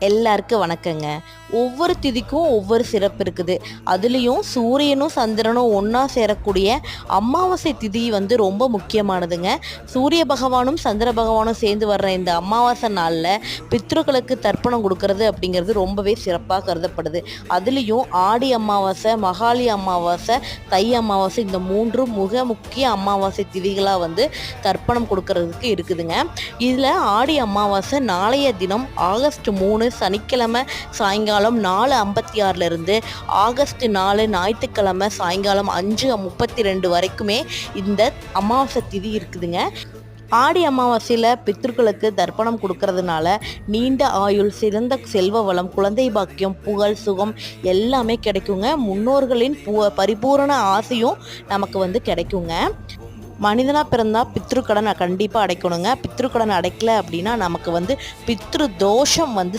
எல்லாருக்கும் வணக்கங்க. ஒவ்வொரு திதிக்கும் ஒவ்வொரு சிறப்பு இருக்குது. அதுலேயும் சூரியனும் சந்திரனும் ஒன்றா சேரக்கூடிய அமாவாசை திதி வந்து ரொம்ப முக்கியமானதுங்க. சூரிய பகவானும் சந்திர பகவானும் சேர்ந்து வர்ற இந்த அமாவாசை நாளில் பித்ருக்களுக்கு தர்ப்பணம் கொடுக்கறது அப்படிங்கிறது ரொம்பவே சிறப்பாக கருதப்படுது. அதுலேயும் ஆடி அமாவாசை, மகாளி அமாவாசை, தை அமாவாசை இந்த மூன்றும் மிக முக்கிய அமாவாசை திதிகளாக வந்து தர்ப்பணம் கொடுக்கறதுக்கு இருக்குதுங்க. இதில் ஆடி அமாவாசை நாளைய தினம் ஆகஸ்ட் 3 சனிக்கிழமை சாயங்காலம் 4:56 ஆகஸ்ட் 4 ஞாயிற்றுக்கிழமை சாயங்காலம் 5:32 வரைக்குமே இந்த அமாவாசை திதி இருக்குதுங்க. ஆடி அமாவாசையில் பித்ருக்களுக்கு தர்ப்பணம் கொடுக்கறதுனால நீண்ட ஆயுள், சிறந்த செல்வ வளம், குழந்தை பாக்கியம், புகழ், சுகம் எல்லாமே கிடைக்குங்க. முன்னோர்களின் பரிபூரண ஆசையும் நமக்கு வந்து கிடைக்குங்க. மனிதனாக பிறந்தால் பித்ருக்கடன் கண்டிப்பாக அடைக்கணுங்க. பித்ருக்கடன் அடைக்கலை அப்படின்னா நமக்கு வந்து பித்ரு தோஷம் வந்து